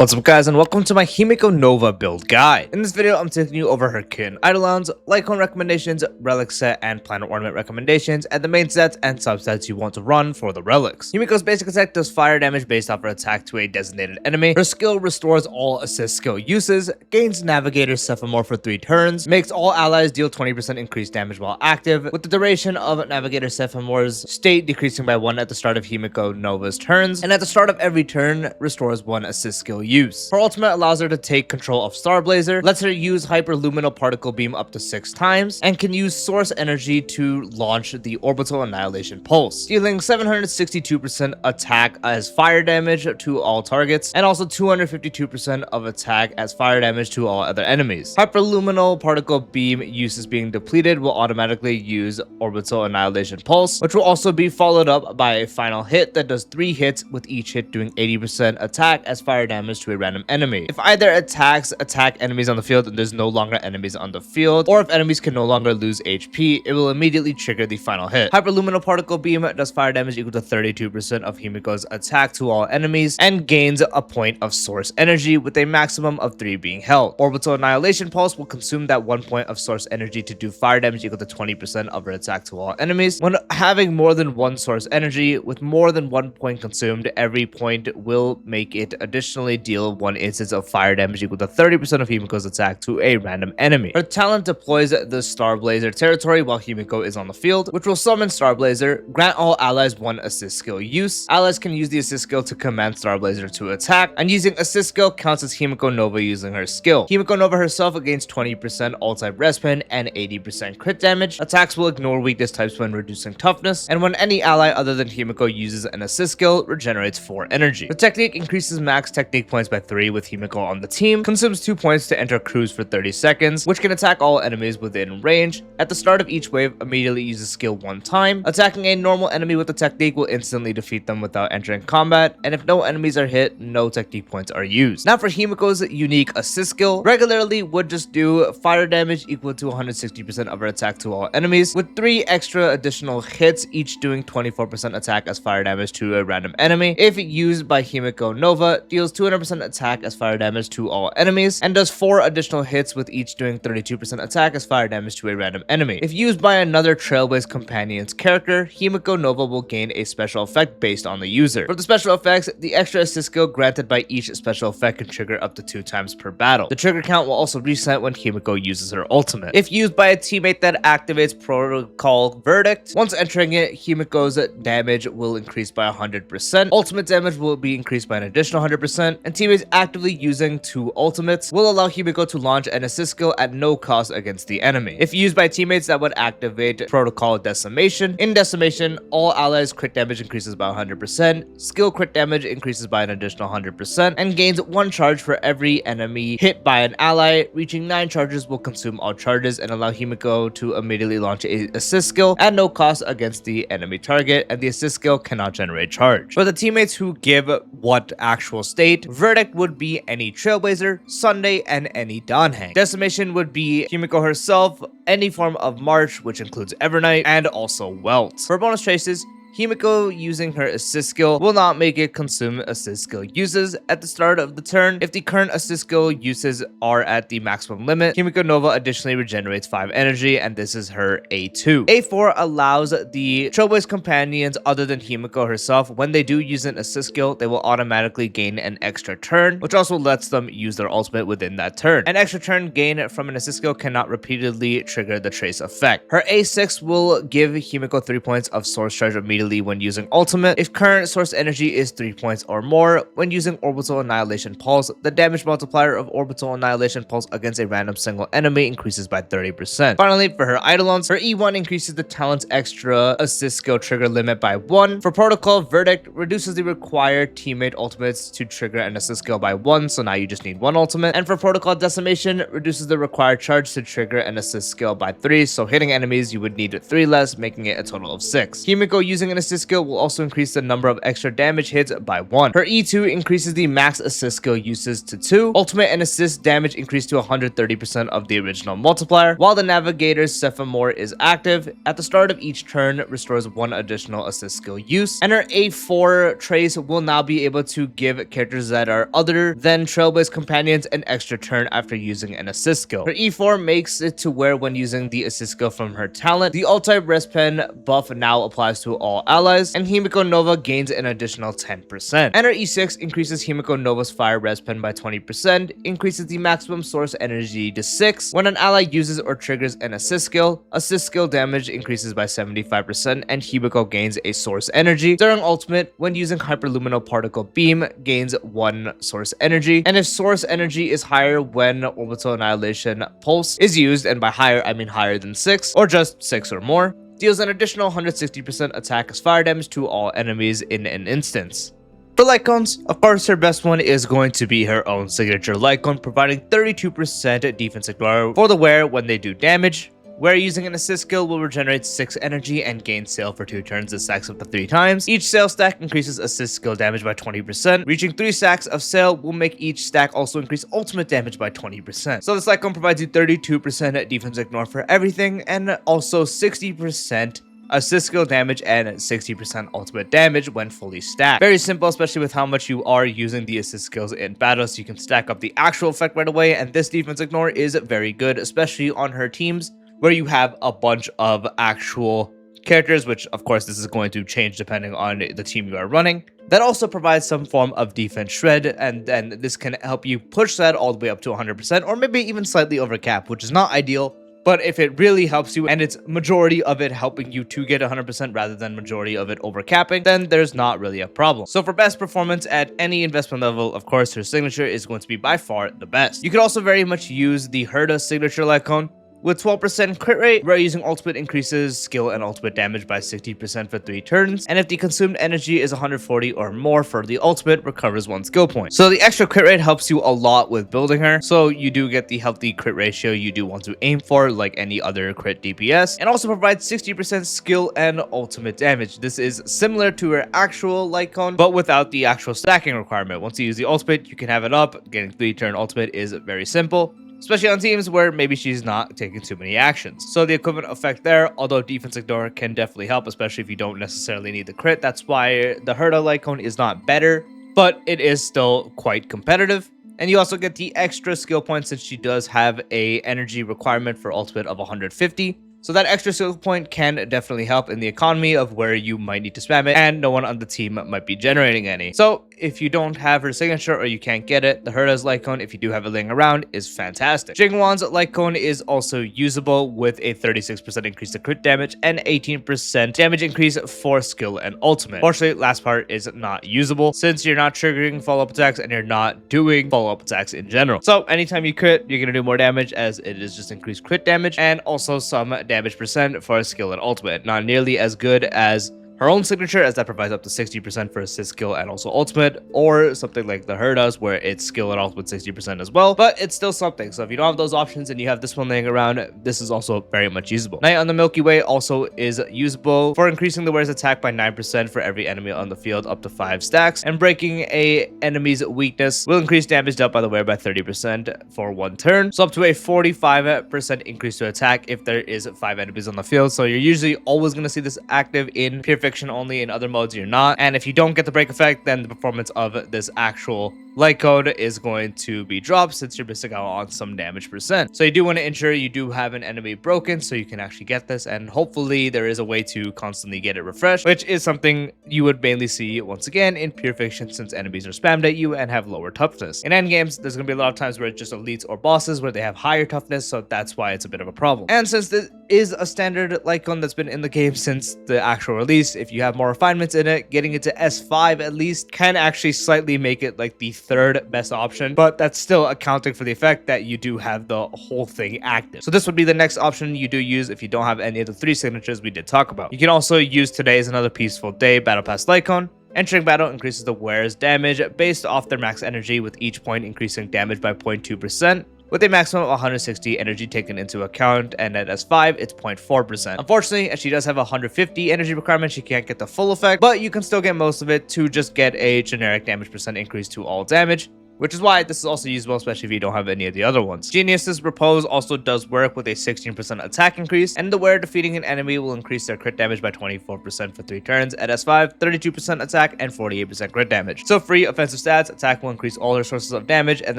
What's up guys, and welcome to my Himeko Nova build guide. In this video, I'm taking you over her kit and eidolons, Lightcone recommendations, Relic set and planar ornament recommendations, and the main sets and subsets you want to run for the relics. Himeko's basic attack does fire damage based off her attack to a designated enemy. Her skill restores all assist skill uses, gains Navigator Sephamore for 3 turns, makes all allies deal 20% increased damage while active, with the duration of Navigator Sephamore's state decreasing by 1 at the start of Himeko Nova's turns, and at the start of every turn, restores 1 assist skill use. Her ultimate allows her to take control of Starblazer, lets her use Hyperluminal Particle Beam up to 6 times, and can use Source Energy to launch the Orbital Annihilation Pulse, dealing 762% attack as fire damage to all targets, and also 252% of attack as fire damage to all other enemies. Hyperluminal Particle Beam uses being depleted will automatically use Orbital Annihilation Pulse, which will also be followed up by a final hit that does 3 hits, with each hit doing 80% attack as fire damage to a random enemy. If either attacks attack enemies on the field and there's no longer enemies on the field, or if enemies can no longer lose HP, it will immediately trigger the final hit. Hyperluminal Particle Beam does fire damage equal to 32% of Himeko's attack to all enemies, and gains a point of source energy with a maximum of 3 being held. Orbital Annihilation Pulse will consume that 1 point of source energy to do fire damage equal to 20% of her attack to all enemies. When having more than 1 source energy with more than 1 point consumed, every point will make it additionally deal 1 instance of fire damage equal to 30% of Himeko's attack to a random enemy. Her talent deploys the Starblazer territory while Himeko is on the field, which will summon Starblazer, grant all allies 1 assist skill use. Allies can use the assist skill to command Starblazer to attack, and using assist skill counts as Himeko Nova using her skill. Himeko Nova herself gains 20% all-type respin and 80% crit damage. Attacks will ignore weakness types when reducing toughness, and when any ally other than Himeko uses an assist skill, regenerates 4 energy. The technique increases max technique points by 3 with Himeko on the team, consumes 2 points to enter cruise for 30 seconds, which can attack all enemies within range. At the start of each wave, immediately uses skill 1 time. Attacking a normal enemy with the technique will instantly defeat them without entering combat, and if no enemies are hit, no technique points are used. Now for Himeko's unique assist skill, regularly would just do fire damage equal to 160% of her attack to all enemies, with 3 extra additional hits, each doing 24% attack as fire damage to a random enemy. If used by Himeko Nova, deals 200% attack as fire damage to all enemies, and does 4 additional hits, with each doing 32% attack as fire damage to a random enemy. If used by another Trailblaze companion's character, Himeko Nova will gain a special effect based on the user. For the special effects, the extra assist skill granted by each special effect can trigger up to 2 times per battle. The trigger count will also reset when Himeko uses her ultimate. If used by a teammate that activates Protocol Verdict, once entering it, Himeko's damage will increase by 100%, ultimate damage will be increased by an additional 100%, and teammates actively using 2 ultimates will allow Himeko to launch an assist skill at no cost against the enemy. If used by teammates that would activate Protocol Decimation, in Decimation, all allies crit damage increases by 100%, skill crit damage increases by an additional 100%, and gains 1 charge for every enemy hit by an ally. Reaching 9 charges will consume all charges and allow Himeko to immediately launch a assist skill at no cost against the enemy target, and the assist skill cannot generate charge. For the teammates who give what actual state, Verdict would be any Trailblazer, Sunday, and any Danhang. Decimation would be Himeko herself, any form of March, which includes Evernight, and also Welt. For bonus traces, Himeko using her assist skill will not make it consume assist skill uses at the start of the turn. If the current assist skill uses are at the maximum limit, Himeko Nova additionally regenerates 5 energy, and this is her A2. A4 allows the Trailblaze companions other than Himeko herself, when they do use an assist skill, they will automatically gain an extra turn, which also lets them use their ultimate within that turn. An extra turn gained from an assist skill cannot repeatedly trigger the trace effect. Her A6 will give Himeko 3 points of source charge immediately when using ultimate. If current source energy is 3 points or more, when using Orbital Annihilation Pulse, the damage multiplier of Orbital Annihilation Pulse against a random single enemy increases by 30%. Finally, for her eidolons, her E1 increases the talent's extra assist skill trigger limit by 1. For Protocol Verdict, reduces the required teammate ultimates to trigger an assist skill by 1, so now you just need 1 ultimate. And for Protocol Decimation, reduces the required charge to trigger an assist skill by 3, so hitting enemies you would need 3 less, making it a total of 6. Himeko using using an assist skill will also increase the number of extra damage hits by 1. Her E2 increases the max assist skill uses to 2. Ultimate and assist damage increase to 130% of the original multiplier, while the Navigator's Sephamore is active. At the start of each turn, restores 1 additional assist skill use. And her A4 trace will now be able to give characters that are other than Trailblaze companions an extra turn after using an assist skill. Her E4 makes it to where when using the assist skill from her talent, the alt-type rest pen buff now applies to all allies, and Himeko Nova gains an additional 10%. And her E6 increases Himeko Nova's fire res pen by 20%, increases the maximum source energy to 6. When an ally uses or triggers an assist skill damage increases by 75%, and Himeko gains a source energy. During ultimate, when using Hyperluminal Particle Beam, gains 1 source energy, and if source energy is higher when Orbital Annihilation Pulse is used, and by higher I mean higher than 6, or just 6 or more, deals an additional 160% attack as fire damage to all enemies in an instance. For Lightcones, of course, her best one is going to be her own signature Lightcone, providing 32% defense ignore for the wearer when they do damage. Where using an assist skill will regenerate 6 energy and gain sail for 2 turns. This stacks up to 3 times. Each sail stack increases assist skill damage by 20%. Reaching 3 stacks of sail will make each stack also increase ultimate damage by 20%. So this Lightcone provides you 32% defense ignore for everything, and also 60% assist skill damage and 60% ultimate damage when fully stacked. Very simple, especially with how much you are using the assist skills in battle, so you can stack up the actual effect right away, and this defense ignore is very good, especially on her teams where you have a bunch of actual characters, which of course this is going to change depending on the team you are running. That also provides some form of defense shred, and then this can help you push that all the way up to 100%, or maybe even slightly over cap, which is not ideal. But if it really helps you, and it's majority of it helping you to get 100% rather than majority of it over capping, then there's not really a problem. So for best performance at any investment level, of course, her signature is going to be by far the best. You could also very much use the Herda signature Lightcone. With 12% crit rate, where using ultimate increases skill and ultimate damage by 60% for 3 turns, and if the consumed energy is 140 or more for the ultimate, recovers 1 skill point. So the extra crit rate helps you a lot with building her, so you do get the healthy crit ratio you do want to aim for, like any other crit DPS, and also provides 60% skill and ultimate damage. This is similar to her actual Lightcone, but without the actual stacking requirement. Once you use the ultimate, you can have it up. Getting 3-turn ultimate is very simple, especially on teams where maybe she's not taking too many actions. So the equivalent effect there, although defense ignore can definitely help, especially if you don't necessarily need the crit. That's why the Herda Lightcone is not better, but it is still quite competitive. And you also get the extra skill points since she does have a energy requirement for ultimate of 150. So that extra skill point can definitely help in the economy of where you might need to spam it, and no one on the team might be generating any. So if you don't have her signature or you can't get it, the Herda's Lightcone, if you do have it laying around, is fantastic. Jingwan's Lightcone is also usable with a 36% increase to crit damage and 18% damage increase for skill and ultimate. Fortunately, last part is not usable since you're not triggering follow-up attacks and you're not doing follow-up attacks in general. So anytime you crit, you're gonna do more damage as it is just increased crit damage and also some damage percent for skill and ultimate. Not nearly as good as her own signature, as that provides up to 60% for assist skill and also ultimate, or something like the Herda's where it's skill and ultimate 60% as well, but it's still something. So if you don't have those options and you have this one laying around, this is also very much usable. Knight on the Milky Way also is usable for increasing the wearer's attack by 9% for every enemy on the field up to 5 stacks, and breaking a enemy's weakness will increase damage dealt by the wearer by 30% for 1 turn, so up to a 45% increase to attack if there is 5 enemies on the field. So you're usually always going to see this active in pure fiction only. In other modes you're not, and if you don't get the break effect, then the performance of this actual Lightcone is going to be dropped since you're missing out on some damage percent. So you do want to ensure you do have an enemy broken so you can actually get this, and hopefully there is a way to constantly get it refreshed, which is something you would mainly see once again in pure fiction since enemies are spammed at you and have lower toughness. In endgames, there's going to be a lot of times where it's just elites or bosses where they have higher toughness, so that's why it's a bit of a problem. And since this is a standard Lightcone that's been in the game since the actual release, if you have more refinements in it, getting it to S5 at least can actually slightly make it like the 3rd best option, but that's still accounting for the effect that you do have the whole thing active. So this would be the next option you do use if you don't have any of the 3 signatures we did talk about. You can also use Today is Another Peaceful Day Battle Pass Lightcone. Entering battle increases the wearer's damage based off their max energy, with each point increasing damage by 0.2%. with a maximum of 160 energy taken into account, and at S5, it's 0.4%. Unfortunately, as she does have 150 energy requirement, she can't get the full effect, but you can still get most of it to just get a generic damage percent increase to all damage, which is why this is also usable, especially if you don't have any of the other ones. Genius's Repose also does work with a 16% attack increase, and the wearer defeating an enemy will increase their crit damage by 24% for 3 turns. At S5, 32% attack and 48% crit damage. So free offensive stats, attack will increase all her sources of damage, and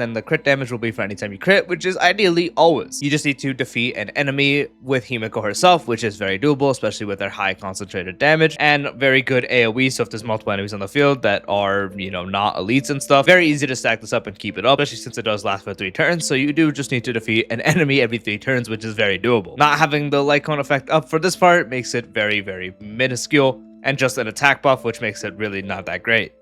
then the crit damage will be for any time you crit, which is ideally always. You just need to defeat an enemy with Himeko herself, which is very doable, especially with their high concentrated damage, and very good AoE, so if there's multiple enemies on the field that are, not elites and stuff, very easy to stack this up and keep it up, especially since it does last for 3 turns, so you do just need to defeat an enemy every 3 turns, which is very doable. Not having the Lightcone effect up for this part makes it very, very minuscule, and just an attack buff, which makes it really not that great.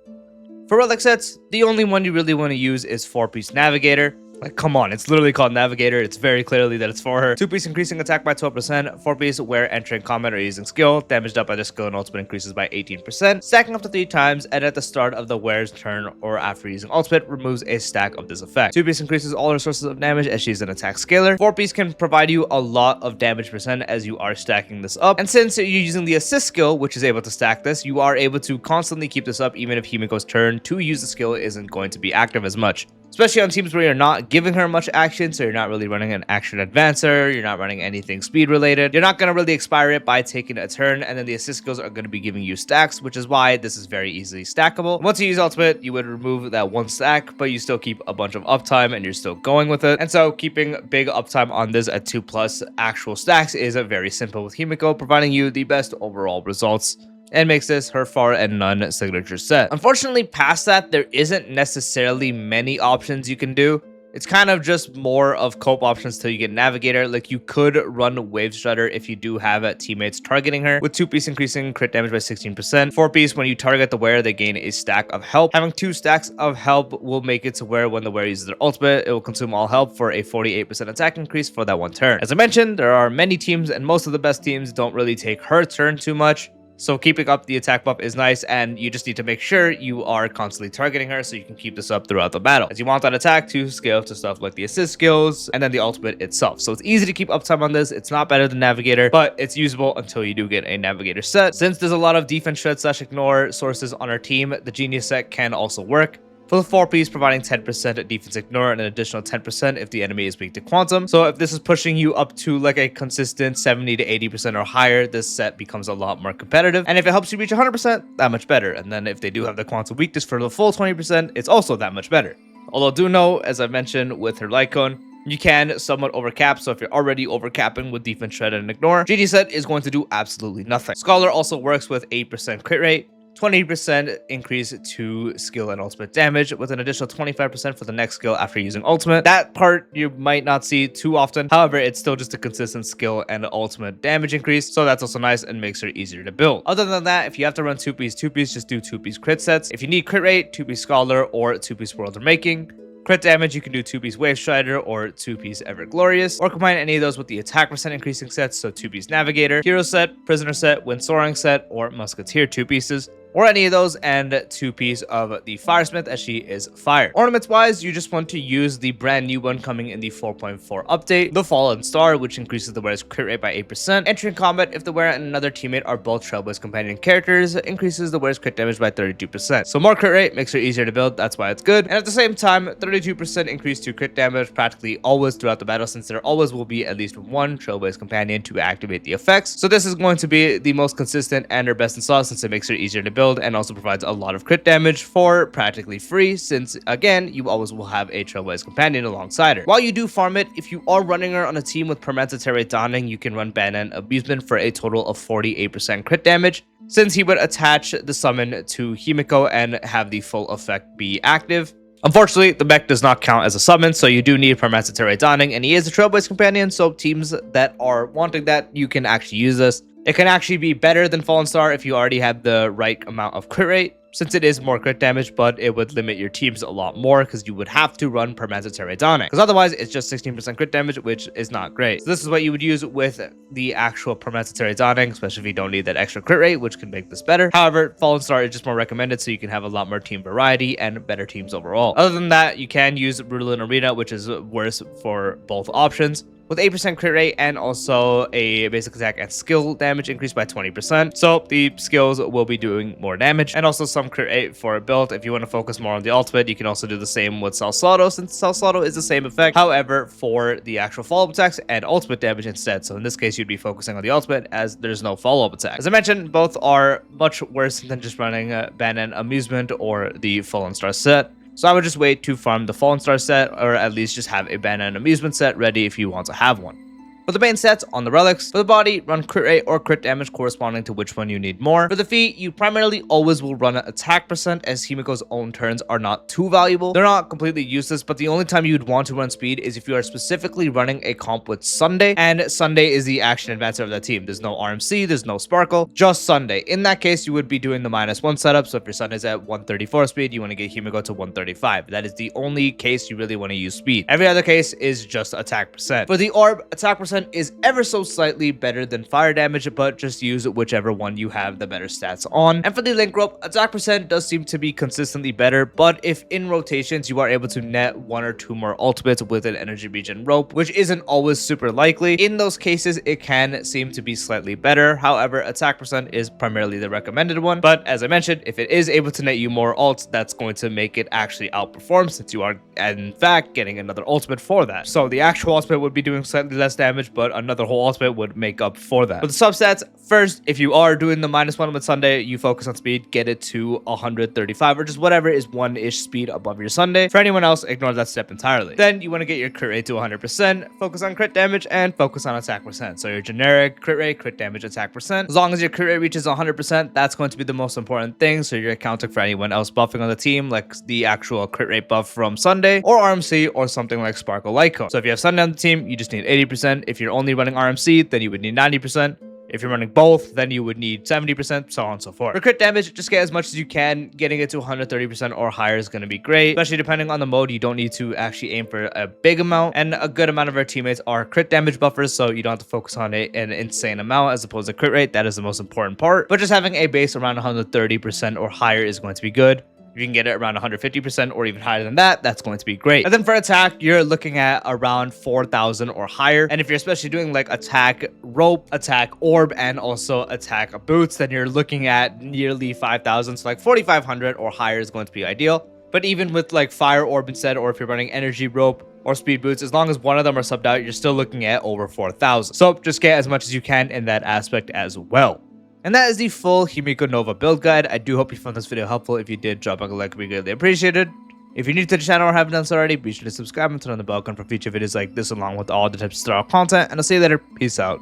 For relic sets, the only one you really want to use is 4-piece Navigator. Like, come on, it's literally called Navigator. It's very clearly that it's for her. 2-piece increasing attack by 12%. 4-piece where entering combat or using skill. Damage dealt by their skill and ultimate increases by 18%. Stacking up to 3 times, and at the start of the wearer's turn or after using ultimate, removes a stack of this effect. 2-piece increases all her sources of damage as she's an attack scaler. 4-piece can provide you a lot of damage percent as you are stacking this up. And since you're using the assist skill, which is able to stack this, you are able to constantly keep this up even if Himeko's turn to use the skill isn't going to be active as much. Especially on teams where you're not giving her much action, so you're not really running an action advancer, you're not running anything speed related. You're not going to really expire it by taking a turn, and then the assist skills are going to be giving you stacks, which is why this is very easily stackable. Once you use ultimate, you would remove that 1 stack, but you still keep a bunch of uptime and you're still going with it. And so keeping big uptime on this at 2+ actual stacks is very simple with Himeko, providing you the best overall results, and makes this her far and none signature set. Unfortunately, past that, there isn't necessarily many options you can do. It's kind of just more of cope options till you get Navigator. Like, you could run Wave Strider if you do have teammates targeting her, with 2-piece increasing crit damage by 16%. 4-piece, when you target the wearer, they gain a stack of help. Having 2 stacks of help will make it to where when the wearer uses their ultimate, it will consume all help for a 48% attack increase for that 1 turn. As I mentioned, there are many teams, and most of the best teams don't really take her turn too much. So keeping up the attack buff is nice, and you just need to make sure you are constantly targeting her so you can keep this up throughout the battle, as you want that attack to scale to stuff like the assist skills and then the ultimate itself. So it's easy to keep uptime on this. It's not better than Navigator, but it's usable until you do get a Navigator set. Since there's a lot of defense shred / ignore sources on our team, the Genius set can also work. For the 4-piece, providing 10% defense ignore and an additional 10% if the enemy is weak to quantum. So if this is pushing you up to like a consistent 70 to 80% or higher, this set becomes a lot more competitive. And if it helps you reach 100%, that much better. And then if they do have the quantum weakness for the full 20%, it's also that much better. Although do know, as I mentioned with her Lightcone, you can somewhat overcap, so if you're already overcapping with defense shred and ignore, Genius set is going to do absolutely nothing. Scholar also works with 8% crit rate, 20% increase to skill and ultimate damage, with an additional 25% for the next skill after using ultimate. That part you might not see too often. However, it's still just a consistent skill and ultimate damage increase, so that's also nice and makes her easier to build. Other than that, if you have to run 2-piece, just do 2-piece crit sets. If you need crit rate, 2-piece Scholar or 2-piece World of Making. Crit damage, you can do 2-piece Wave Strider or 2-piece Ever Glorious, or combine any of those with the attack percent increasing sets, so 2-piece Navigator, Hero set, Prisoner set, Wind Soaring set, or Musketeer 2 pieces. Or any of those, and 2-piece of the Firesmith, as she is fire. Ornaments wise, you just want to use the brand new one coming in the 4.4 update, the Fallen Star, which increases the wearer's crit rate by 8%. Entering combat, if the wearer and another teammate are both Trailblaze companion characters, increases the wearer's crit damage by 32%. So more crit rate makes her easier to build, that's why it's good. And at the same time, 32% increase to crit damage practically always throughout the battle, since there always will be at least one Trailblaze companion to activate the effects. So this is going to be the most consistent and her best install, since it makes her easier to build and also provides a lot of crit damage for practically free, since again you always will have a Trailblaze companion alongside her. While you do farm it, if you are running her on a team with Permanentary Dawning, you can run Ban and Abusement for a total of 48% crit damage, since he would attach the summon to Himeko and have the full effect be active. Unfortunately, the mech does not count as a summon, so you do need Permanentary Dawning, and he is a Trailblaze companion, so teams that are wanting that, you can actually use this. It can actually be better than Fallen Star if you already have the right amount of crit rate, since it is more crit damage, but it would limit your teams a lot more because you would have to run Permanentary Dawning, because otherwise it's just 16% crit damage, which is not great. So this is what you would use with the actual Permanentary Dawning, especially if you don't need that extra crit rate, which can make this better. However, Fallen Star is just more recommended so you can have a lot more team variety and better teams overall. Other than that, you can use Rulin Arena, which is worse for both options, with 8% crit rate and also a basic attack and skill damage increased by 20%. So the skills will be doing more damage, and also some crit rate for a build. If you want to focus more on the ultimate, you can also do the same with Salsado, since Salsado is the same effect, however, for the actual follow-up attacks and ultimate damage instead. So in this case, you'd be focusing on the ultimate as there's no follow-up attack. As I mentioned, both are much worse than just running Ban and Amusement or the Fallen Star set. So I would just wait to farm the Fallen Star set, or at least just have a Ban and Amusement set ready if you want to have one. For the main sets on the relics, for the body, run crit rate or crit damage corresponding to which one you need more. For the feet, you primarily always will run an attack percent, as Himeko's own turns are not too valuable. They're not completely useless, but the only time you'd want to run speed is if you are specifically running a comp with Sunday, and Sunday is the action advancer of that team. There's no RMC, there's no Sparkle, just Sunday. In that case, you would be doing the -1 setup, so if your Sunday's at 134 speed, you want to get Himeko to 135. That is the only case you really want to use speed. Every other case is just attack percent. For the orb, attack percent is ever so slightly better than fire damage, but just use whichever one you have the better stats on. And for the link rope, attack percent does seem to be consistently better, but if in rotations you are able to net 1 or 2 more ultimates with an energy regen rope, which isn't always super likely, in those cases it can seem to be slightly better. However, attack percent is primarily the recommended one, but as I mentioned, if it is able to net you more ults, that's going to make it actually outperform, since you are in fact getting another ultimate for that. So the actual ultimate would be doing slightly less damage, but another whole ultimate would make up for that. But the substats, first, if you are doing the -1 with Sunday, you focus on speed, get it to 135, or just whatever is 1-ish speed above your Sunday. For anyone else, ignore that step entirely. Then you want to get your crit rate to 100%, focus on crit damage, and focus on attack percent. So your generic crit rate, crit damage, attack percent. As long as your crit rate reaches 100%, that's going to be the most important thing, so you're accounting for anyone else buffing on the team, like the actual crit rate buff from Sunday, or RMC, or something like Sparkle Lightcones. So if you have Sunday on the team, you just need 80%. If you're only running RMC, then you would need 90%. If you're running both, then you would need 70%, so on and so forth. For crit damage, just get as much as you can. Getting it to 130% or higher is going to be great, especially depending on the mode. You don't need to actually aim for a big amount, and a good amount of our teammates are crit damage buffers, so you don't have to focus on an insane amount as opposed to crit rate. That is the most important part, but just having a base around 130% or higher is going to be good. If you can get it around 150% or even higher than that, that's going to be great. And then for attack, you're looking at around 4,000 or higher. And if you're especially doing like attack rope, attack orb, and also attack boots, then you're looking at nearly 5,000. So like 4,500 or higher is going to be ideal. But even with like fire orb instead, or if you're running energy rope or speed boots, as long as one of them are subbed out, you're still looking at over 4,000. So just get as much as you can in that aspect as well. And that is the full Himeko Nova build guide. I do hope you found this video helpful. If you did, drop a like, we greatly appreciated. If you're new to the channel or haven't done so already, be sure to subscribe and turn on the bell icon for future videos like this, along with all the types of style content. And I'll see you later. Peace out.